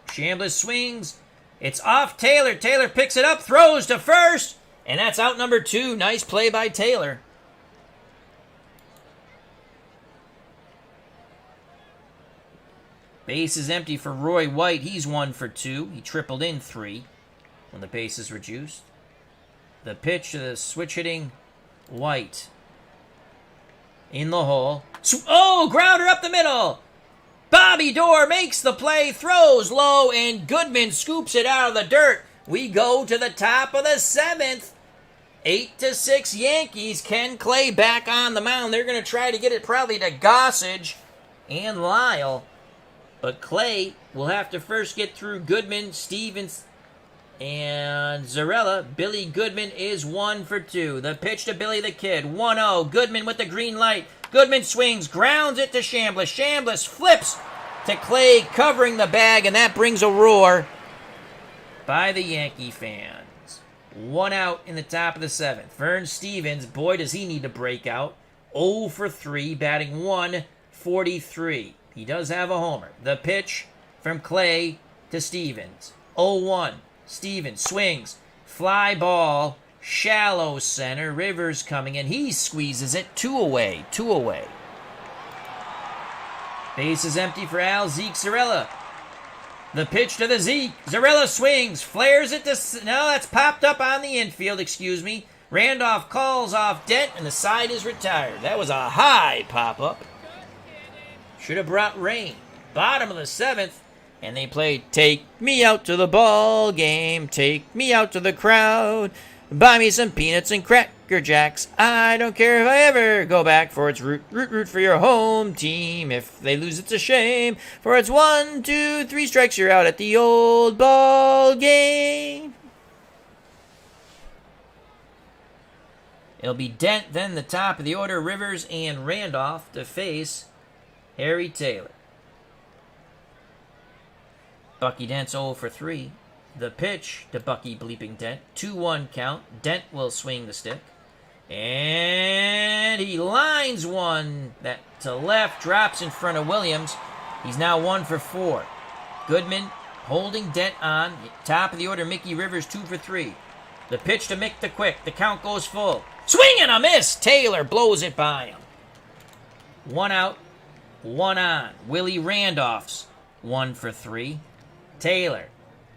Chambliss swings. It's off Taylor. Taylor picks it up, throws to first, and that's out number 2. Nice play by Taylor. Base is empty for Roy White. He's 1 for 2. He tripled in 3 when the base is reduced. The pitch to the switch-hitting White. In the hole. Oh, grounder up the middle. Bobby Doerr makes the play, throws low, and Goodman scoops it out of the dirt. We go to the top of the 7th. 8-6 Yankees. Ken Clay back on the mound. They're going to try to get it probably to Gossage and Lyle. But Clay will have to first get through Goodman, Stevens, and Zarella. Billy Goodman is 1 for 2. The pitch to Billy the Kid. 1-0. Goodman with the green light. Goodman swings, grounds it to Chambliss. Chambliss flips to Clay, covering the bag, and that brings a roar by the Yankee fans. 1 out in the top of the 7th. Vern Stevens, boy, does he need to break out. 0 for 3, batting .143. He does have a homer. The pitch from Clay to Stevens. 0-1. Stevens swings. Fly ball. Shallow center. Rivers coming in. He squeezes it. 2 away. 2 away. Base is empty for Al. Zeke Zarella. The pitch to the Zeke. Zarella swings. Flares it to... No, that's popped up on the infield. Excuse me. Randolph calls off Dent, and the side is retired. That was a high pop-up. Should have brought rain. Bottom of the 7th. And they played Take Me Out to the Ball Game. Take me out to the crowd. Buy me some peanuts and Cracker Jacks. I don't care if I ever go back, for it's root for your home team. If they lose, it's a shame, for it's 1, 2, 3 strikes, you're out at the old ball game. It'll be Dent, then the top of the order, Rivers and Randolph to face Harry Taylor. Bucky Dent's 0 for 3. The pitch to Bucky bleeping Dent. 2-1 count. Dent will swing the stick. And he lines one that to left, drops in front of Williams. He's now 1 for 4. Goodman holding Dent on. Top of the order, Mickey Rivers, 2 for 3. The pitch to Mick the Quick. The count goes full. Swing and a miss. Taylor blows it by him. 1 out, 1 on. Willie Randolph's 1 for 3. Taylor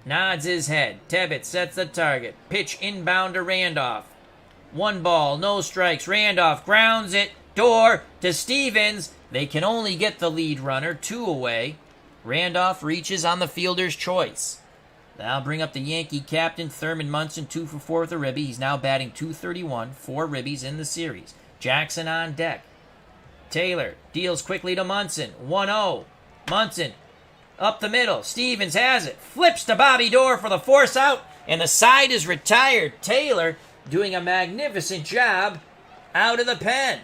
nods his head. Tebbett sets the target. Pitch inbound to Randolph. 1 ball, no strikes. Randolph grounds it. Door to Stevens. They can only get the lead runner. 2 away. Randolph reaches on the fielder's choice. That'll bring up the Yankee captain, Thurman Munson, 2 for 4 with a ribby. He's now batting .231. 4 ribbies in the series. Jackson on deck. Taylor deals quickly to Munson. 1-0. Munson up the middle. Stevens has it. Flips to Bobby Doerr for the force out. And the side is retired. Taylor doing a magnificent job out of the pen.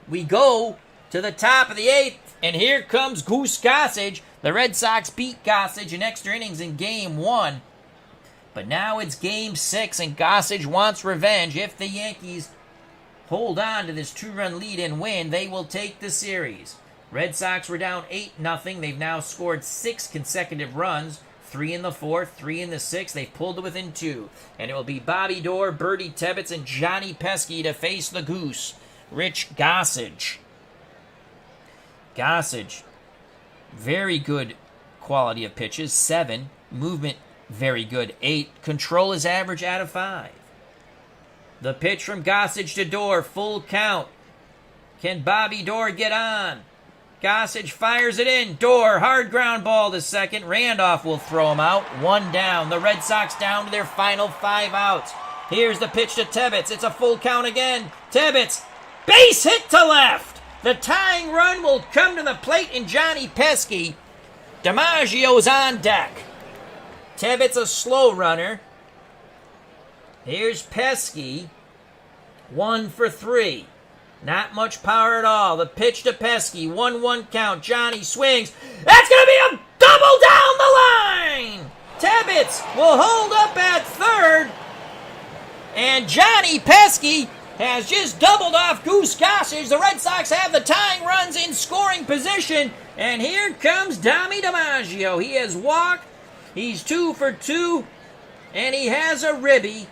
We go to the top of the 8th. And here comes Goose Gossage. The Red Sox beat Gossage in extra innings in Game 1. But now it's Game 6. And Gossage wants revenge. If the Yankees hold on to this 2-run lead and win, they will take the series. Red Sox were down 8-0. They've now scored 6 consecutive runs, 3 in the 4th, 3 in the 6th. They've pulled to within 2. And it will be Bobby Doerr, Bertie Tebbetts, and Johnny Pesky to face the Goose, Rich Gossage. Gossage, very good quality of pitches, 7. Movement, very good, 8. Control is average out of 5. The pitch from Gossage to Doerr, full count. Can Bobby Doerr get on? Gossage fires it in. Doerr, hard ground ball to second. Randolph will throw him out. 1 down. The Red Sox down to their final 5 outs. Here's the pitch to Tebbetts. It's a full count again. Tebbetts, base hit to left. The tying run will come to the plate in Johnny Pesky. DiMaggio's on deck. Tebbetts a slow runner. Here's Pesky. 1 for 3. Not much power at all. The pitch to Pesky. 1-1 count. Johnny swings. That's going to be a double down the line. Tebbetts will hold up at third. And Johnny Pesky has just doubled off Goose Gossage. The Red Sox have the tying runs in scoring position. And here comes Tommy DiMaggio. He has walked. He's 2 for 2. And he has a ribby.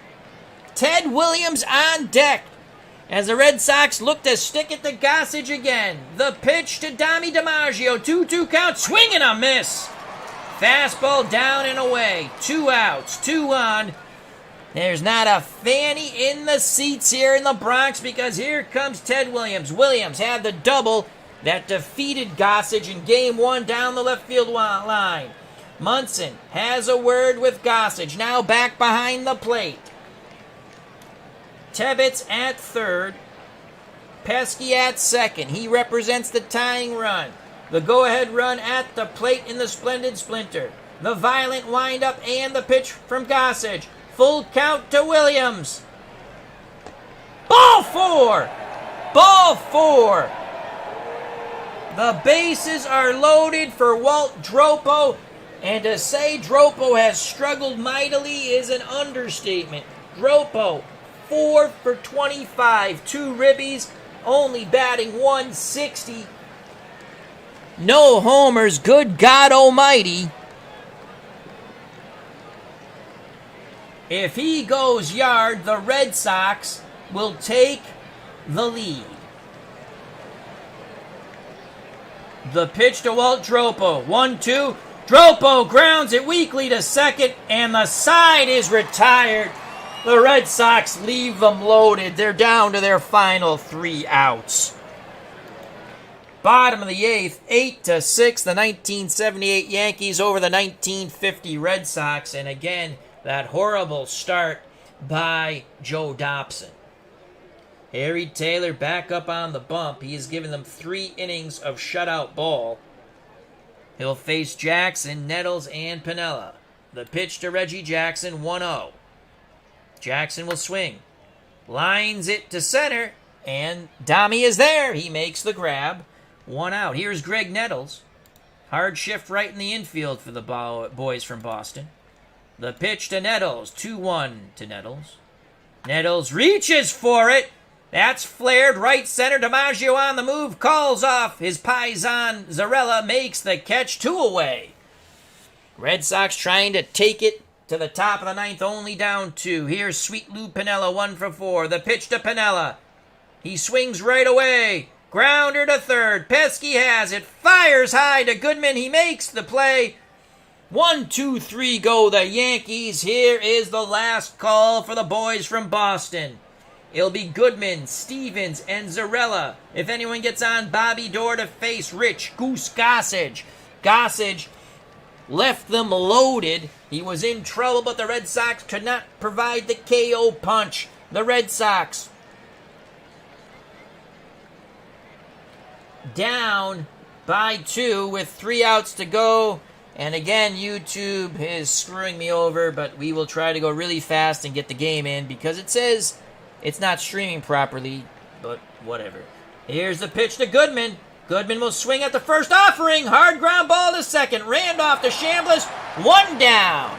Ted Williams on deck as the Red Sox look to stick it to Gossage again. The pitch to Tommy DiMaggio. 2-2 count. Swing and a miss. Fastball down and away. 2 outs. 2 on. There's not a fanny in the seats here in the Bronx because here comes Ted Williams. Williams had the double that defeated Gossage in Game 1 down the left field line. Munson has a word with Gossage. Now back behind the plate. Tebbetts at third. Pesky at second. He represents the tying run. The go-ahead run at the plate in the Splendid Splinter. The violent windup and the pitch from Gossage. Full count to Williams. Ball 4. Ball 4. The bases are loaded for Walt Dropo. And to say Dropo has struggled mightily is an understatement. Dropo, 4 for 25, 2 ribbies, only batting .160. No homers, good God almighty. If he goes yard, the Red Sox will take the lead. The pitch to Walt Dropo, 1-2. Dropo grounds it weakly to second, and the side is retired. The Red Sox leave them loaded. They're down to their final 3 outs. Bottom of the 8th, 8-6, the 1978 Yankees over the 1950 Red Sox. And again, that horrible start by Joe Dobson. Harry Taylor back up on the bump. He has given them 3 innings of shutout ball. He'll face Jackson, Nettles, and Piniella. The pitch to Reggie Jackson, 1-0. Jackson will swing. Lines it to center, and Dommy is there. He makes the grab. 1 out. Here's Greg Nettles. Hard shift right in the infield for the boys from Boston. The pitch to Nettles, 2-1 to Nettles. Nettles reaches for it. That's flared right center. DiMaggio on the move, calls off his paisan. Zarella makes the catch, 2 away. Red Sox trying to take it to the top of the 9th, only down 2. Here's Sweet Lou Piniella, 1 for 4. The pitch to Piniella. He swings right away. Grounder to third. Pesky has it. Fires high to Goodman. He makes the play. 1, 2, 3 go the Yankees. Here is the last call for the boys from Boston. It'll be Goodman, Stevens, and Zarella. If anyone gets on, Bobby Doerr to face Rich Goose Gossage. Gossage left them loaded. He was in trouble, but the Red Sox could not provide the KO punch. The Red Sox down by 2 with 3 outs to go. And again, YouTube is screwing me over, but we will try to go really fast and get the game in because it says it's not streaming properly, but whatever. Here's the pitch to Goodman. Goodman will swing at the first offering. Hard ground ball to second. Randolph to Chambliss. 1 down.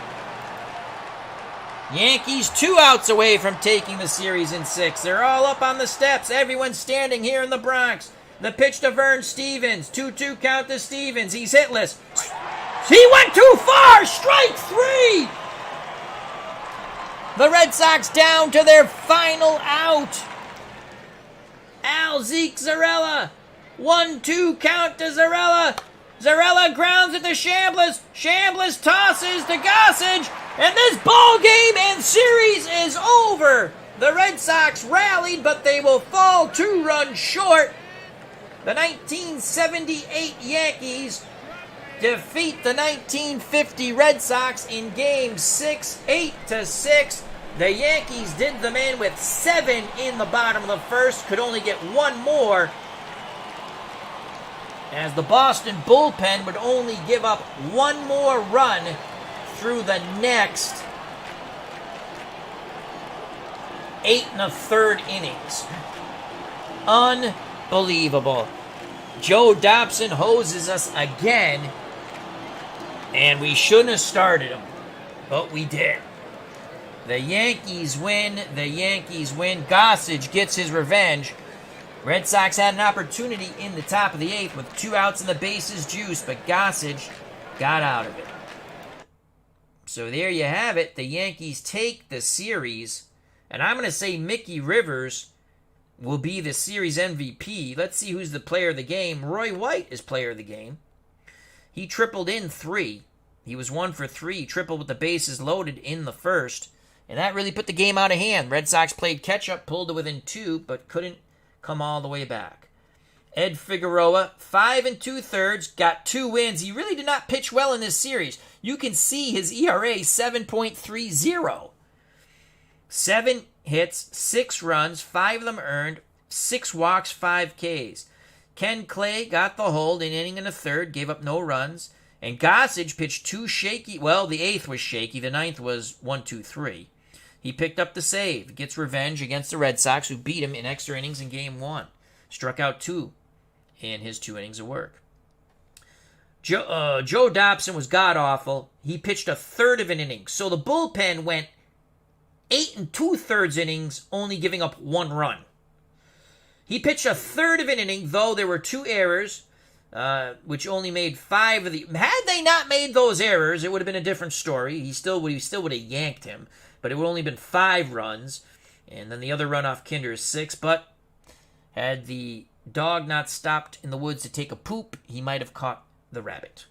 Yankees 2 outs away from taking the series in 6. They're all up on the steps. Everyone's standing here in the Bronx. The pitch to Vern Stevens. 2-2 count to Stevens. He's hitless. He went too far! Strike 3! The Red Sox down to their final out. Zeke Zarella. 1-2 count to Zarella. Zarella grounds it to Chambliss. Chambliss tosses to Gossage. And this ball game and series is over. The Red Sox rallied, but they will fall 2 runs short. The 1978 Yankees defeat the 1950 Red Sox in Game 6, 8-6. The Yankees did them in with 7 in the bottom of the first. Could only get 1 more, as the Boston bullpen would only give up 1 more run through the next 8 1/3 innings. Unbelievable. Joe Dobson hoses us again, and we shouldn't have started him, but we did. The Yankees win. The Yankees win. Gossage gets his revenge. Red Sox had an opportunity in the top of the 8th with 2 outs and the bases juiced, but Gossage got out of it. So there you have it. The Yankees take the series, and I'm going to say Mickey Rivers will be the series MVP. Let's see who's the player of the game. Roy White is player of the game. He tripled in 3. He was 1 for 3, tripled with the bases loaded in the first, and that really put the game out of hand. Red Sox played catch-up, pulled to within 2, but couldn't come all the way back. Ed Figueroa, 5 2/3, got 2 wins. He really did not pitch well in this series. You can see his ERA, 7.30. 7 hits, 6 runs, 5 of them earned, 6 walks, 5 Ks. Ken Clay got the hold in inning and a third, gave up no runs. And Gossage pitched 2 shaky. Well, the 8th was shaky. The 9th was 1-2-3. He picked up the save. Gets revenge against the Red Sox, who beat him in extra innings in Game 1. Struck out 2 in his 2 innings of work. Joe Dobson was god-awful. He pitched a third of an inning. So the bullpen went 8 2/3 innings, only giving up 1 run. He pitched a third of an inning, though there were 2 errors, which only made 5 of the... Had they not made those errors, it would have been a different story. He still would have yanked him, but it would have only been 5 runs. And then the other run off Kinder is 6, but had the dog not stopped in the woods to take a poop, he might have caught the rabbit.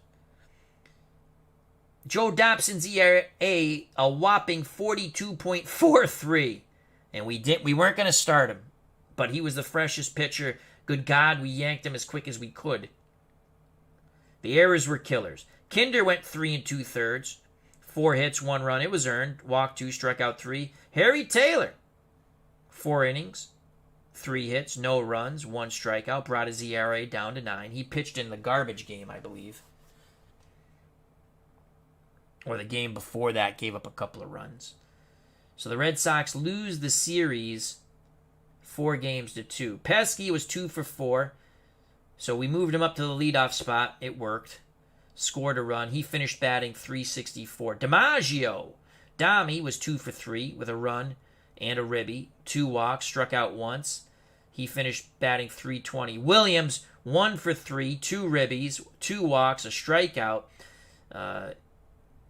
Joe Dobson's ERA, a whopping 42.43. And we weren't going to start him, but he was the freshest pitcher. Good God, we yanked him as quick as we could. The errors were killers. Kinder went 3 2/3, 4 hits, 1 run. It was earned. Walked 2, struck out 3. Harry Taylor, 4 innings, 3 hits, no runs, 1 strikeout. Brought his ERA down to 9. He pitched in the garbage game, I believe. Or the game before that, gave up a couple of runs. So the Red Sox lose the series 4-2. Pesky was 2 for 4. So we moved him up to the leadoff spot. It worked. Scored a run. He finished batting .364. DiMaggio, Dommy, was 2 for 3 with a run and a ribby. 2 walks, struck out once. He finished batting .320. Williams, 1 for 3, 2 ribbies, 2 walks, a strikeout.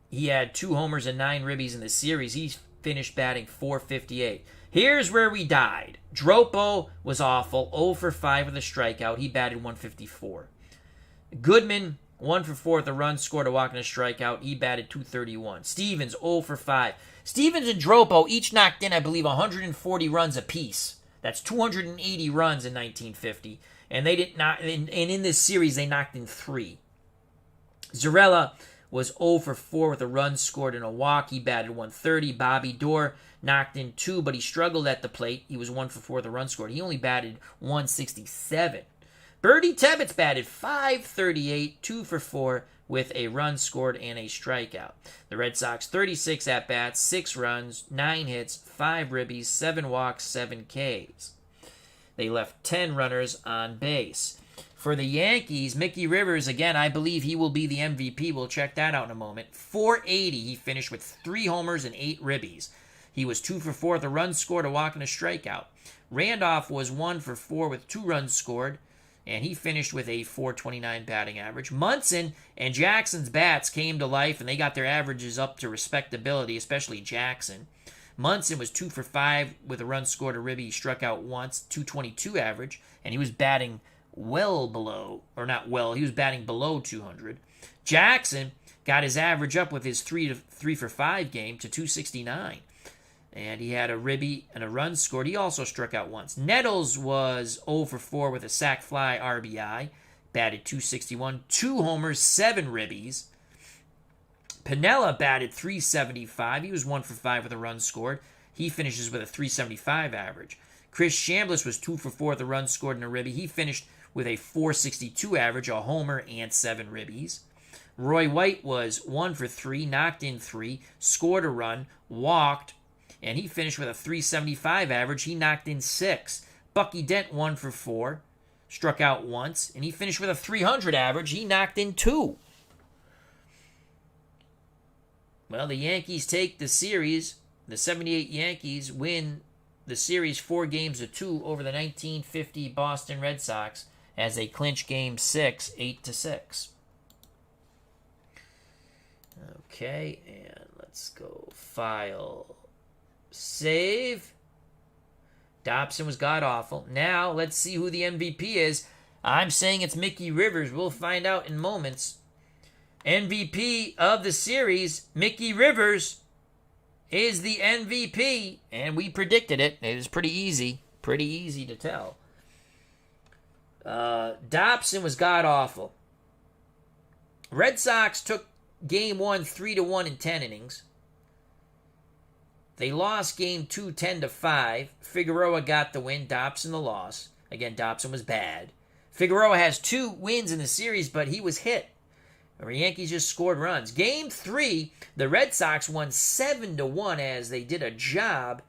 He had 2 homers and 9 ribbies in the series. He finished batting .458. Here's where we died. Dropo was awful, 0 for 5 with a strikeout. He batted .154. Goodman, 1 for 4 with a run, scored a walk and a strikeout. He batted .231. Stevens, 0 for 5. Stevens and Dropo each knocked in, I believe, 140 runs apiece. That's 280 runs in 1950. And they did not. And in this series, they knocked in 3. Zarella was 0 for 4 with a run, scored and a walk. He batted .130. Bobby Doerr knocked in 2, but he struggled at the plate. He was 1 for 4 with a run scored. He only batted .167. Bertie Tebbets batted .538, 2 for 4 with a run scored and a strikeout. The Red Sox, 36 at-bats, 6 runs, 9 hits, 5 ribbies, 7 walks, 7 Ks. They left 10 runners on base. For the Yankees, Mickey Rivers, again, I believe he will be the MVP. We'll check that out in a moment. .480, he finished with 3 homers and 8 ribbies. He was 2 for 4 with a run scored, a walk, and a strikeout. Randolph was 1 for 4 with 2 runs scored, and he finished with a .429 batting average. Munson and Jackson's bats came to life, and they got their averages up to respectability, especially Jackson. Munson was 2 for 5 with a run scored, a ribby. He struck out once, .222 average, and he was batting well below, or not well, he was batting below 200. Jackson got his average up with his 3 for 5 game to .269. And he had a ribby and a run scored. He also struck out once. Nettles was 0 for 4 with a sac fly RBI. Batted .261. 2 homers, 7 ribbies. Piniella batted .375. He was 1 for 5 with a run scored. He finishes with a .375 average. Chris Chambliss was 2 for 4 with a run scored and a ribby. He finished with a .462 average, a homer, and 7 ribbies. Roy White was 1 for 3, knocked in 3, scored a run, walked, and he finished with a .375 average. He knocked in 6. Bucky Dent 1 for 4, struck out once, and he finished with a .300 average. He knocked in 2. Well, the Yankees take the series. The 78 Yankees win the series 4-2 over the 1950 Boston Red Sox as they clinch Game 6, 8-6. Okay, and let's go file. Save. Dobson was god-awful. Now, let's see who the MVP is. I'm saying it's Mickey Rivers. We'll find out in moments. MVP of the series, Mickey Rivers, is the MVP. And we predicted it. It was pretty easy. Pretty easy to tell. Dobson was god-awful. Red Sox took Game 1 3-1 in 10 innings. They lost Game 2 10-5. Figueroa got the win. Dobson the loss. Again, Dobson was bad. Figueroa has 2 wins in the series, but he was hit. The Yankees just scored runs. Game 3, the Red Sox won 7-1 as they did a job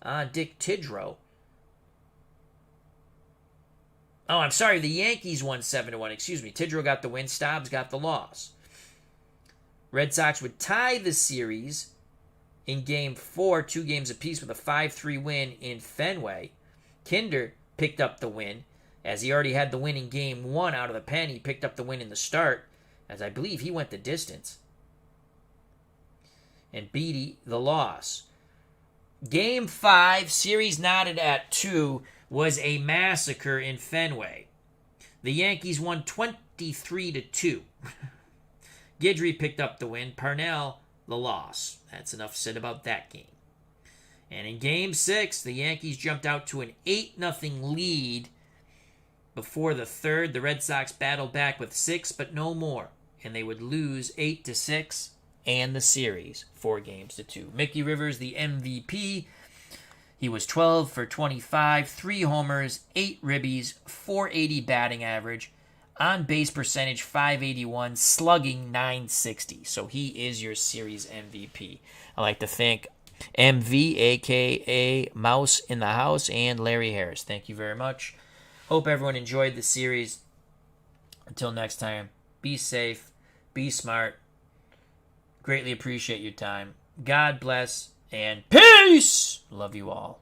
on Dick Tidrow. Oh, I'm sorry. The Yankees won 7-1. Excuse me. Tidrow got the win. Stobbs got the loss. Red Sox would tie the series in Game 4, 2 games apiece, with a 5-3 win in Fenway. Kinder picked up the win, as he already had the win in Game 1 out of the pen. He picked up the win in the start, as I believe he went the distance. And Beatty the loss. Game 5, series knotted at 2, was a massacre in Fenway. The Yankees won 23-2. Guidry picked up the win. Parnell the loss. That's enough said about that game. And in Game 6, the Yankees jumped out to an 8-0 lead before the third. The Red Sox battled back with 6, but no more. And they would lose 8-6 and the series 4-2. Mickey Rivers, the MVP. He was 12 for 25, 3 homers, 8 ribbies, .480 batting average. On base percentage, .581, slugging, .960. So he is your series MVP. I'd like to thank MV, a.k.a. Mouse in the House, and Larry Harris. Thank you very much. Hope everyone enjoyed the series. Until next time, be safe, be smart. Greatly appreciate your time. God bless, and peace! Love you all.